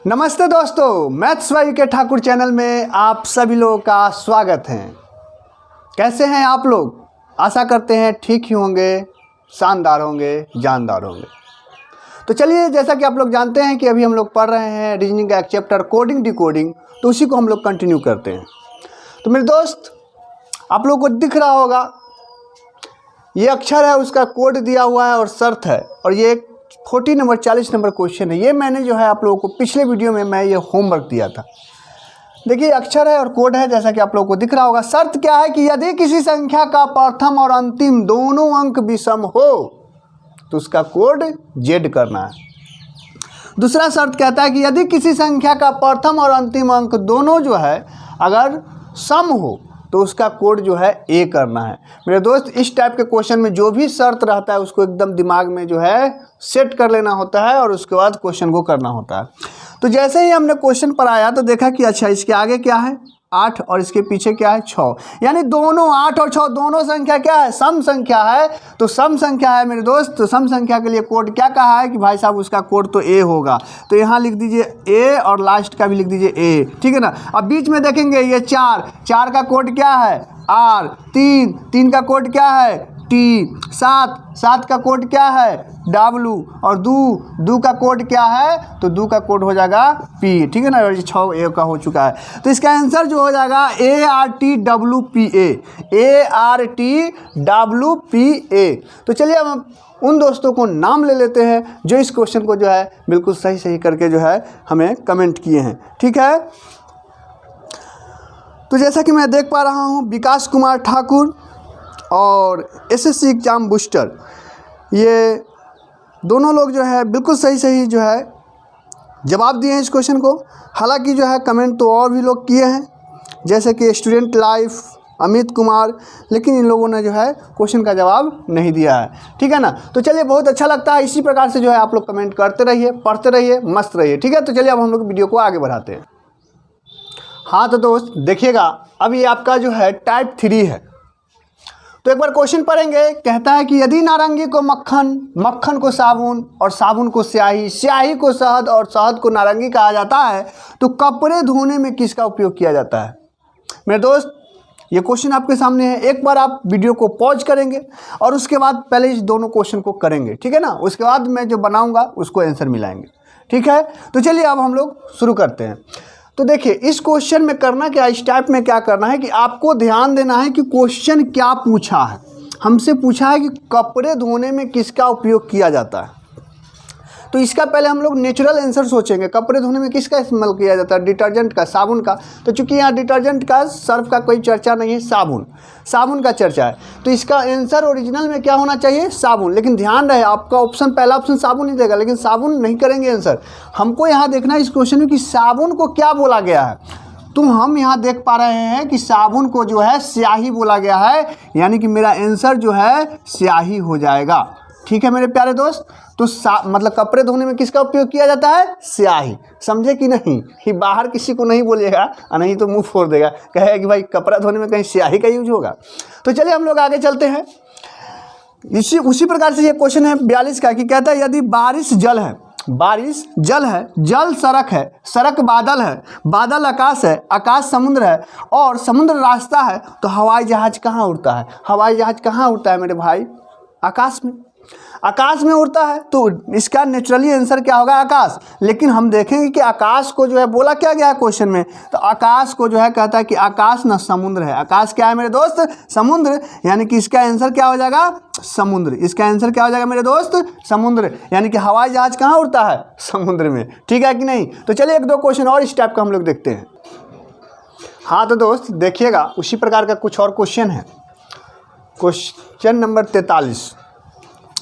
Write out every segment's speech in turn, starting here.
नमस्ते दोस्तों, maths by के ठाकुर चैनल में आप सभी लोगों का स्वागत है। कैसे हैं आप लोग? आशा करते हैं ठीक ही होंगे, शानदार होंगे, जानदार होंगे। तो चलिए, जैसा कि आप लोग जानते हैं कि अभी हम लोग पढ़ रहे हैं रीजनिंग का एक चैप्टर कोडिंग डिकोडिंग, तो उसी को हम लोग कंटिन्यू करते हैं। तो मेरे दोस्त, आप लोगों को दिख रहा होगा ये अक्षर है, उसका कोड दिया हुआ है और शर्त है, और ये 40 नंबर क्वेश्चन है। ये मैंने जो है आप लोगों को पिछले वीडियो में मैं ये होमवर्क दिया था। देखिए, अक्षर है और कोड है, जैसा कि आप लोगों को दिख रहा होगा। शर्त क्या है कि यदि किसी संख्या का प्रथम और अंतिम दोनों अंक विषम हो तो उसका कोड जेड करना है। दूसरा शर्त कहता है कि यदि किसी संख्या का प्रथम और अंतिम अंक दोनों जो है अगर सम हो तो उसका कोड जो है ए करना है। मेरे दोस्त, इस टाइप के क्वेश्चन में जो भी शर्त रहता है उसको एकदम दिमाग में जो है सेट कर लेना होता है और उसके बाद क्वेश्चन को करना होता है। तो जैसे ही हमने क्वेश्चन पर आया तो देखा कि अच्छा, इसके आगे क्या है 8 और इसके पीछे क्या है 6, यानी दोनों 8 और 6 दोनों संख्या क्या है, सम संख्या है। तो सम संख्या है मेरे दोस्त, तो सम संख्या के लिए कोड क्या कहा है कि भाई साहब उसका कोड तो ए होगा। तो यहाँ लिख दीजिए ए और लास्ट का भी लिख दीजिए ए, ठीक है ना। अब बीच में देखेंगे ये 4 का कोड क्या है आर, 3 का कोड क्या है टी, 7 का कोड क्या है डब्लू, और दू का कोड क्या है, तो दू का कोड हो जाएगा पी, ठीक है ना। और 6 ए का हो चुका है, तो इसका आंसर जो हो जाएगा ARTWPA। तो चलिए हम उन दोस्तों को नाम ले लेते हैं जो इस क्वेश्चन को जो है बिल्कुल सही करके जो है हमें कमेंट किए हैं, ठीक है। तो जैसा कि मैं देख पा रहा हूँ, विकास कुमार ठाकुर और SSC एग्जाम बूस्टर, ये दोनों लोग जो है बिल्कुल सही जो है जवाब दिए हैं इस क्वेश्चन को। हालांकि जो है कमेंट तो और भी लोग किए हैं, जैसे कि स्टूडेंट लाइफ, अमित कुमार, लेकिन इन लोगों ने जो है क्वेश्चन का जवाब नहीं दिया है, ठीक है ना। तो चलिए, बहुत अच्छा लगता है, इसी प्रकार से जो है आप लोग कमेंट करते रहिए, पढ़ते रहिए, मस्त रहिए, ठीक है। तो चलिए अब हम लोग वीडियो को आगे बढ़ाते हैं। हाँ तो दोस्त देखिएगा, अब ये आपका जो है टाइप 3 है। तो एक बार क्वेश्चन पढ़ेंगे। कहता है कि यदि नारंगी को मक्खन, मक्खन को साबुन और साबुन को स्याही, स्याही को शहद और शहद को नारंगी कहा जाता है, तो कपड़े धोने में किसका उपयोग किया जाता है? मेरे दोस्त, ये क्वेश्चन आपके सामने है। एक बार आप वीडियो को पॉज करेंगे और उसके बाद पहले इस दोनों क्वेश्चन को करेंगे, ठीक है ना। उसके बाद मैं जो बनाऊंगा उसको आंसर मिलाएंगे, ठीक है। तो चलिए अब हम लोग शुरू करते हैं। तो देखिए, इस क्वेश्चन में करना क्या, इस टाइप में क्या करना है कि आपको ध्यान देना है कि क्वेश्चन क्या पूछा है। हमसे पूछा है कि कपड़े धोने में किसका उपयोग किया जाता है। तो इसका पहले हम लोग नेचुरल आंसर सोचेंगे। कपड़े धोने में किसका इस्तेमाल किया जाता है? डिटर्जेंट का, साबुन का। तो चूंकि यहाँ डिटर्जेंट का, सर्फ का कोई चर्चा नहीं है, साबुन का चर्चा है, तो इसका आंसर ओरिजिनल में क्या होना चाहिए? साबुन। लेकिन ध्यान रहे, आपका ऑप्शन, पहला ऑप्शन साबुन ही देगा, लेकिन साबुन नहीं करेंगे आंसर। हमको यहाँ देखना है इस क्वेश्चन में कि साबुन को क्या बोला गया है। तो हम यहाँ देख पा रहे हैं कि साबुन को जो है स्याही बोला गया है, यानी कि मेरा आंसर जो है स्याही हो जाएगा, ठीक है मेरे प्यारे दोस्त। तो मतलब कपड़े धोने में किसका उपयोग किया जाता है? स्याही। समझे कि नहीं? ये बाहर किसी को नहीं बोलिएगा, नहीं तो मुंह फोड़ देगा, कहेगा कि भाई कपड़ा धोने में कहीं स्याही का यूज होगा। तो चलिए हम लोग आगे चलते हैं। उसी प्रकार से ये क्वेश्चन है 42 का, कि कहता है यदि बारिश जल है, बारिश जल है, जल सड़क है, सड़क बादल है, बादल आकाश है, आकाश समुद्र है और समुद्र रास्ता है, तो हवाई जहाज कहाँ उड़ता है? हवाई जहाज कहाँ उड़ता है मेरे भाई? आकाश में। आकाश में उड़ता है, तो इसका नेचुरली आंसर क्या होगा? आकाश। लेकिन हम देखेंगे कि आकाश को जो है बोला क्या गया है क्वेश्चन में, तो आकाश को जो है कहता है कि आकाश ना समुद्र है। आकाश क्या है मेरे दोस्त? समुद्र। यानी कि इसका आंसर क्या हो जाएगा? समुद्र। इसका आंसर क्या हो जाएगा मेरे दोस्त? समुद्र। यानी कि हवाई जहाज कहाँ उड़ता है? समुद्र में, ठीक है कि नहीं। तो चलिए एक दो क्वेश्चन और इस टाइप का हम लोग देखते हैं। हाँ तो दोस्त देखिएगा, उसी प्रकार का कुछ और क्वेश्चन है, क्वेश्चन नंबर 43।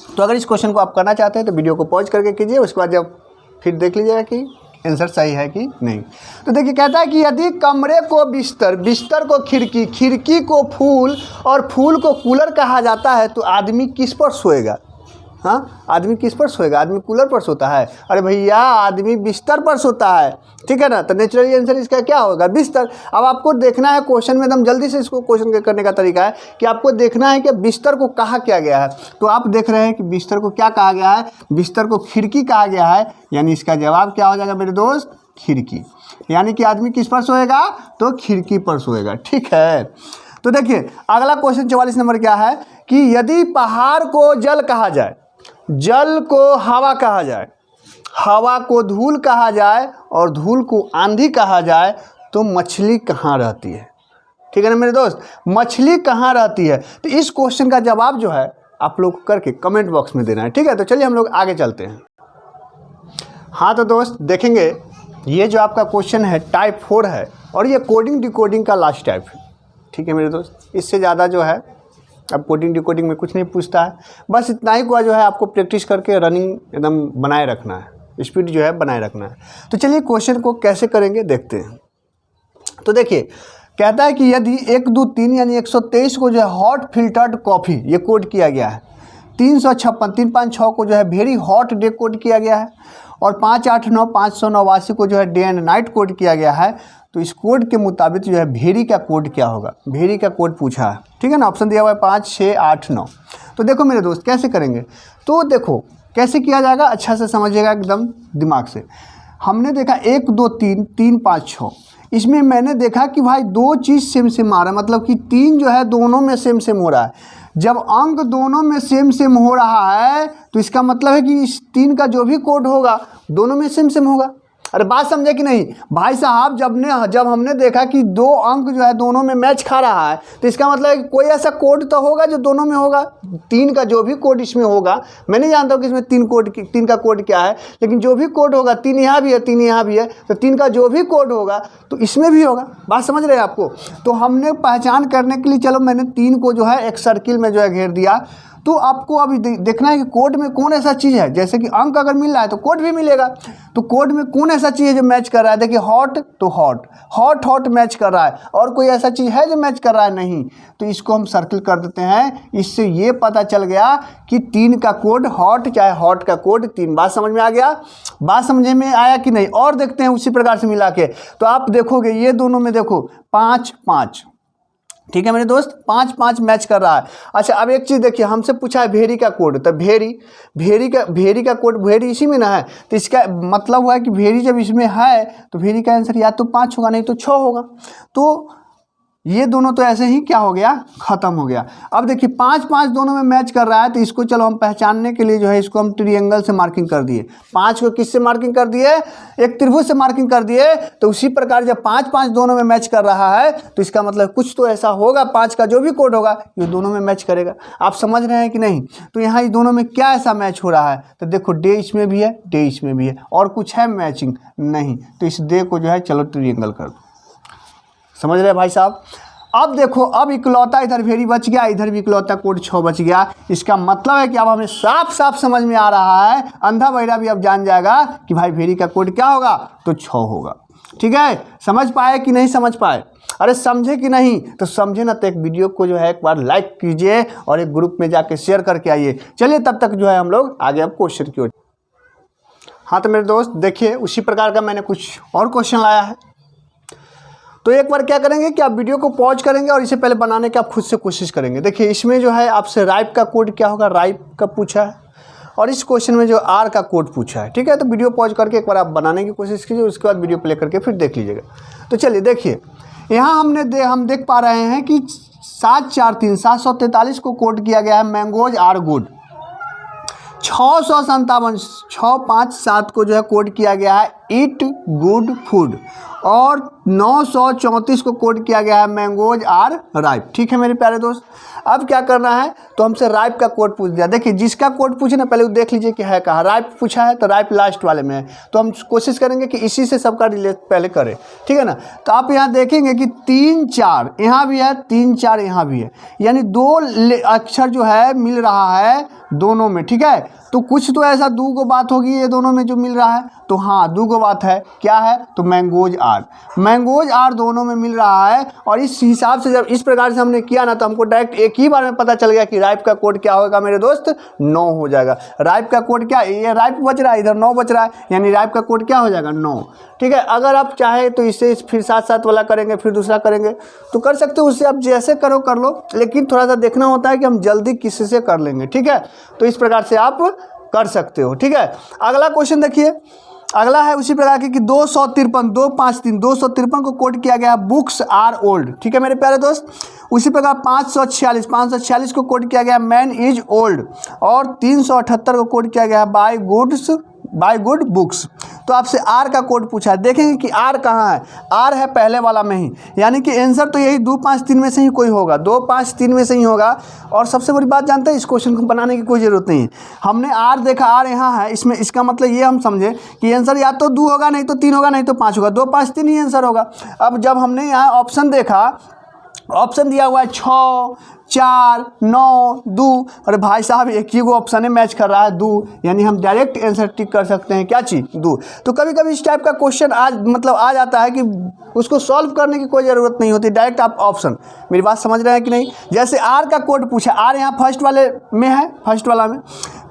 तो अगर इस क्वेश्चन को आप करना चाहते हैं तो वीडियो को पॉज करके कीजिए, उसके बाद जब फिर देख लीजिएगा कि आंसर सही है कि नहीं। तो देखिए, कहता है कि यदि कमरे को बिस्तर, बिस्तर को खिड़की, खिड़की को फूल और फूल को कूलर कहा जाता है, तो आदमी किस पर सोएगा? हाँ, आदमी किस पर सोएगा? आदमी कूलर पर सोता है? अरे भैया, आदमी बिस्तर पर सोता है, ठीक है ना। तो नेचुरली आंसर इसका क्या होगा? बिस्तर। अब आपको देखना है क्वेश्चन में, एकदम जल्दी से इसको क्वेश्चन करने का तरीका है कि आपको देखना है कि बिस्तर को कहा क्या गया है। तो आप देख रहे हैं कि बिस्तर को क्या कहा गया है? बिस्तर को खिड़की कहा गया है, यानी इसका जवाब क्या हो जाएगा मेरे दोस्त? खिड़की, यानी कि आदमी किस पर सोएगा, तो खिड़की पर सोएगा। ठीक है, तो देखिए अगला क्वेश्चन 44 नंबर क्या है कि यदि पहाड़ को जल कहा जाए, जल को हवा कहा जाए, हवा को धूल कहा जाए और धूल को आंधी कहा जाए, तो मछली कहाँ रहती है? ठीक है ना मेरे दोस्त, मछली कहाँ रहती है? तो इस क्वेश्चन का जवाब जो है आप लोग करके कमेंट बॉक्स में देना है। ठीक है, तो चलिए हम लोग आगे चलते हैं। हाँ तो दोस्त देखेंगे, ये जो आपका क्वेश्चन है टाइप 4 है और ये कोडिंग डिकोडिंग का लास्ट टाइप है। ठीक है मेरे दोस्त, इससे ज़्यादा जो है अब कोडिंग डिकोडिंग में कुछ नहीं पूछता है, बस इतना ही को जो है आपको प्रैक्टिस करके रनिंग एकदम बनाए रखना है, स्पीड जो है बनाए रखना है। तो चलिए क्वेश्चन को कैसे करेंगे देखते हैं। तो देखिए कहता है कि यदि 1, 2, 3 यानी 123 को जो है हॉट फिल्टर्ड कॉफ़ी, ये कोड किया गया है, 356, 3, 5, 6 को जो है वेरी हॉट डे कोड किया गया है और 5, 8, 9, 589 को जो है डे एंड नाइट कोड किया गया है, तो इस कोड के मुताबिक जो है भेरी का कोड क्या होगा? भेरी का कोड पूछा है। ठीक है ना, ऑप्शन दिया हुआ है 5, 6, 8, 9। तो देखो मेरे दोस्त कैसे करेंगे, तो देखो कैसे किया जाएगा, अच्छा से समझिएगा एकदम दिमाग से। हमने देखा 1, 2, 3, 3, 5, 6, इसमें मैंने देखा कि भाई दो चीज़ सेम सेम आ रहा है, मतलब कि 3 जो है दोनों में सेम सेम हो रहा है। जब अंक दोनों में सेम सेम हो रहा है तो इसका मतलब है कि इस 3 का जो भी कोड होगा दोनों में सेम सेम होगा। अरे बात समझे कि नहीं भाई साहब, जब हमने देखा कि 2 अंक जो है दोनों में मैच खा रहा है तो इसका मतलब है कि कोई ऐसा कोड तो होगा जो दोनों में होगा। 3 का जो भी कोड इसमें होगा, मैं नहीं जानता हूँ कि इसमें 3 का कोड क्या है, लेकिन जो भी कोड होगा 3 यहाँ भी है 3 यहाँ भी है, तो 3 का जो भी कोड होगा तो इसमें भी होगा। बात समझ रहे हैं आपको? तो हमने पहचान करने के लिए चलो मैंने 3 को जो है एक सर्किल में जो है घेर दिया। तो आपको अभी देखना है कि कोड में कौन ऐसा चीज़ है, जैसे कि अंक अगर मिल रहा है तो कोड भी मिलेगा। तो कोड में कौन ऐसा चीज़ है जो मैच कर रहा है? देखिए हॉट तो हॉट मैच कर रहा है, और कोई ऐसा चीज़ है जो मैच कर रहा है? नहीं। तो इसको हम सर्किल कर देते हैं। इससे ये पता चल गया कि 3 का कोड हॉट, चाहे हॉट का कोड 3। बात समझ में आ गया? बात समझ में आया कि नहीं? और देखते हैं उसी प्रकार से मिला के। तो आप देखोगे ये दोनों में देखो 5, 5, ठीक है मेरे दोस्त, 5, 5 मैच कर रहा है। अच्छा अब एक चीज़ देखिए, हमसे पूछा है भेरी का कोड, तो भेरी का कोड भेरी इसी में ना है, तो इसका मतलब हुआ है कि भेरी जब इसमें है तो भेरी का आंसर या तो 5 होगा नहीं तो 6 होगा। तो ये दोनों तो ऐसे ही क्या हो गया, ख़त्म हो गया। अब देखिए 5, 5 दोनों में मैच कर रहा है, तो इसको चलो हम पहचानने के लिए जो है इसको हम ट्रायंगल से मार्किंग कर दिए। 5 को किससे मार्किंग कर दिए? एक त्रिभुज से मार्किंग कर दिए। तो उसी प्रकार जब 5, 5 दोनों में मैच कर रहा है तो इसका मतलब कुछ तो ऐसा होगा, 5 का जो भी कोड होगा ये दोनों में मैच करेगा। आप समझ रहे हैं कि नहीं? तो यहाँ ये दोनों में क्या ऐसा मैच हो रहा है? तो देखो डे इसमें भी है, डे इसमें भी है, और कुछ है मैचिंग? नहीं। तो इस डे को जो है चलो ट्रायंगल कर दो। समझ रहे भाई साहब? अब देखो, अब इकलौता इधर भेरी बच गया, इधर भी इकलौता कोड 6 बच गया। इसका मतलब है कि अब हमें साफ साफ समझ में आ रहा है, अंधा बहिरा भी अब जान जाएगा कि भाई भेरी का कोड क्या होगा, तो 6 होगा। ठीक है, समझ पाए कि नहीं समझ पाए? अरे समझे कि नहीं? तो समझे ना तो एक वीडियो को जो है एक बार लाइक कीजिए और एक ग्रुप में जाके शेयर करके आइए। चलिए तब तक जो है हम लोग आगे अब क्वेश्चन की ओर। हाँ तो मेरे दोस्त देखिए, उसी प्रकार का मैंने कुछ और क्वेश्चन लाया है। तो एक बार क्या करेंगे कि आप वीडियो को पॉज करेंगे और इसे पहले बनाने की आप खुद से कोशिश करेंगे। देखिए इसमें जो है आपसे राइप का कोड क्या होगा, राइप का पूछा है, और इस क्वेश्चन में जो आर का कोड पूछा है। ठीक है, तो वीडियो पॉज करके एक बार आप बनाने की कोशिश कीजिए, उसके बाद वीडियो प्ले करके फिर देख लीजिएगा। तो चलिए देखिए, यहाँ हम देख पा रहे हैं कि 743 को कोड किया गया है मैंगोज आर गुड। 657 657 को जो है कोड किया गया है ईट गुड फूड, और 934 को कोड किया गया है मैंगोज आर राइप। ठीक है मेरे प्यारे दोस्त, अब क्या करना है, तो हमसे राइप का कोड पूछ दिया। देखिए जिसका कोड पूछे ना पहले वो देख लीजिए कि है कहाँ। राइप पूछा है तो राइप लास्ट वाले में है, तो हम कोशिश करेंगे कि इसी से सबका रिलेट पहले करें। ठीक है ना? तो आप यहाँ देखेंगे कि 3, 4 यहाँ भी है, 3, 4 यहाँ भी है, यानी 2 अक्षर जो है मिल रहा है दोनों में। ठीक है, तो कुछ तो ऐसा 2 गो बात होगी ये दोनों में जो मिल रहा है। तो हाँ 2 गो बात है, क्या है? तो मैंगोज आर दोनों में मिल रहा है। और इस हिसाब से जब इस प्रकार से हमने किया ना, तो हमको डायरेक्ट एक ही बार में पता चल गया कि राइप का कोड क्या होगा मेरे दोस्त, 9 हो जाएगा। राइप का कोड क्या, ये राइप बच रहा है, इधर 9 बच रहा है, यानी राइप का कोड क्या हो जाएगा, 9। ठीक है, अगर आप चाहे तो इससे फिर 7 वाला करेंगे, फिर दूसरा करेंगे तो कर सकते हो, उससे आप जैसे करो कर लो, लेकिन थोड़ा सा देखना होता है कि हम जल्दी किसी से कर लेंगे। ठीक है, तो इस प्रकार से आप कर सकते हो। ठीक है, अगला क्वेश्चन देखिए, अगला है उसी प्रकार की कि 253 को कोट किया गया है बुक्स आर ओल्ड। ठीक है मेरे प्यारे दोस्त। उसी प्रकार 546 को कोट किया गया मैन इज ओल्ड। और 378 को कोट किया गया है बाय गुड बुक्स। तो आपसे आर का कोड पूछा है, देखेंगे कि आर कहाँ है। आर है पहले वाला में ही, यानी कि आंसर तो यही 2, 5, 3 में से ही कोई होगा, 2, 5, 3 में से ही होगा। और सबसे बड़ी बात जानते हैं, इस क्वेश्चन को बनाने की कोई ज़रूरत नहीं है। हमने आर देखा, आर यहाँ है, इसमें इसका मतलब ये हम समझे कि आंसर या तो 2 होगा, नहीं तो 3 होगा, नहीं तो 5 होगा। 2, 5, 3 ही आंसर होगा। अब जब हमने यहाँ ऑप्शन देखा, ऑप्शन दिया हुआ है 6, 4, 9, 2। अरे भाई साहब एक ही वो ऑप्शन है मैच कर रहा है 2, यानी हम डायरेक्ट आंसर टिक कर सकते हैं क्या चीज़ 2। तो कभी कभी इस टाइप का क्वेश्चन आ जाता है कि उसको सॉल्व करने की कोई ज़रूरत नहीं होती, डायरेक्ट आप ऑप्शन। मेरी बात समझ रहे हैं कि नहीं। जैसे आर का कोड पूछा, आर यहाँ फर्स्ट वाले में है, फर्स्ट वाला में,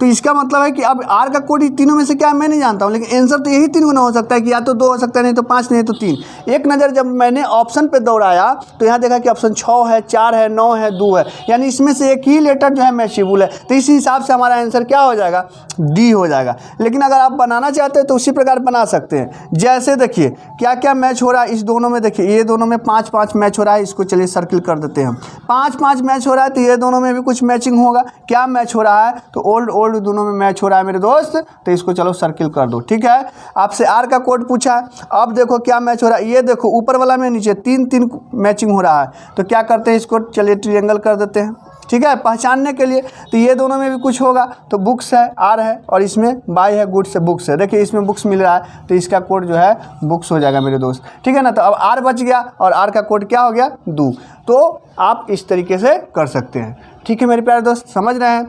तो इसका मतलब है कि अब आर का कोड तीनों में से क्या मैं नहीं जानता हूँ, लेकिन आंसर तो यही 3 गुना हो सकता है कि या तो 2 हो सकता है, नहीं तो 5, नहीं तो 3। एक नज़र जब मैंने ऑप्शन पे दौड़ाया तो यहाँ देखा कि ऑप्शन 6 है, 4 है, 9 है, 2 है, यानी इसमें से एक ही लेटर जो है मैचेबल है। तो इस हिसाब से हमारा आंसर क्या हो जाएगा, डी हो जाएगा। लेकिन अगर आप बनाना चाहते हैं तो उसी प्रकार बना सकते हैं। जैसे देखिए क्या क्या मैच हो रहा है इस दोनों में। देखिए ये दोनों में 5, 5 मैच हो रहा है, इसको चलिए सर्किल कर देते हैं हम। 5, 5 मैच हो रहा है, तो ये दोनों में भी कुछ मैचिंग होगा। क्या मैच हो रहा है, तो ओल्ड दोनों में मैच हो रहा है मेरे दोस्त, तो इसको चलो सर्किल कर दो। ठीक है, आपसे आर का कोड पूछा है। अब देखो क्या मैच हो रहा है, ये देखो ऊपर वाला में नीचे 3 मैचिंग हो रहा है। तो क्या करते हैं, इसको चलिए ट्रायंगल कर देते हैं। ठीक है, पहचानने के लिए। तो ये दोनों में भी कुछ होगा, तो बुक्स है, आर है, और इसमें बाय है, गुड्स है, बुक्स है। देखिए इसमें बुक्स मिल रहा है, तो इसका कोड जो है बुक्स हो जाएगा मेरे दोस्त। ठीक है ना। तो अब आर बच गया और आर का कोड क्या हो गया, 2। तो आप इस तरीके से कर सकते हैं। ठीक है मेरे प्यारे दोस्त, समझ रहे हैं।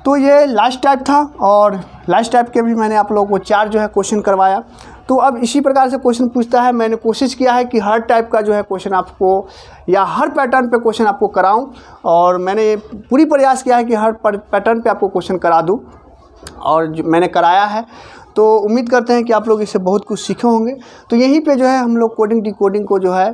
तो ये लास्ट टाइप था, और लास्ट टाइप के भी मैंने आप लोगों को 4 जो है क्वेश्चन करवाया। तो अब इसी प्रकार से क्वेश्चन पूछता है। मैंने कोशिश किया है कि हर टाइप का जो है क्वेश्चन आपको, या हर पैटर्न पे क्वेश्चन आपको कराऊं, और मैंने पूरी प्रयास किया है कि हर पैटर्न पे आपको क्वेश्चन करा दूं, और जो मैंने कराया है। तो उम्मीद करते हैं कि आप लोग इससे बहुत कुछ सीखे होंगे। तो यहीं पे जो है हम लोग कोडिंग डिकोडिंग को जो है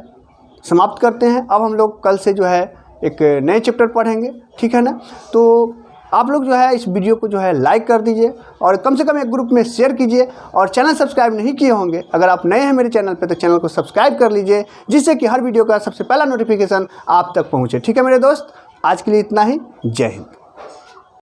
समाप्त करते हैं। अब हम लोग कल से जो है एक नए चैप्टर पढ़ेंगे। ठीक है ना। तो आप लोग जो है इस वीडियो को जो है लाइक कर दीजिए, और कम से कम एक ग्रुप में शेयर कीजिए। और चैनल सब्सक्राइब नहीं किए होंगे, अगर आप नए हैं मेरे चैनल पे, तो चैनल को सब्सक्राइब कर लीजिए, जिससे कि हर वीडियो का सबसे पहला नोटिफिकेशन आप तक पहुंचे। ठीक है मेरे दोस्त, आज के लिए इतना ही। जय हिंद।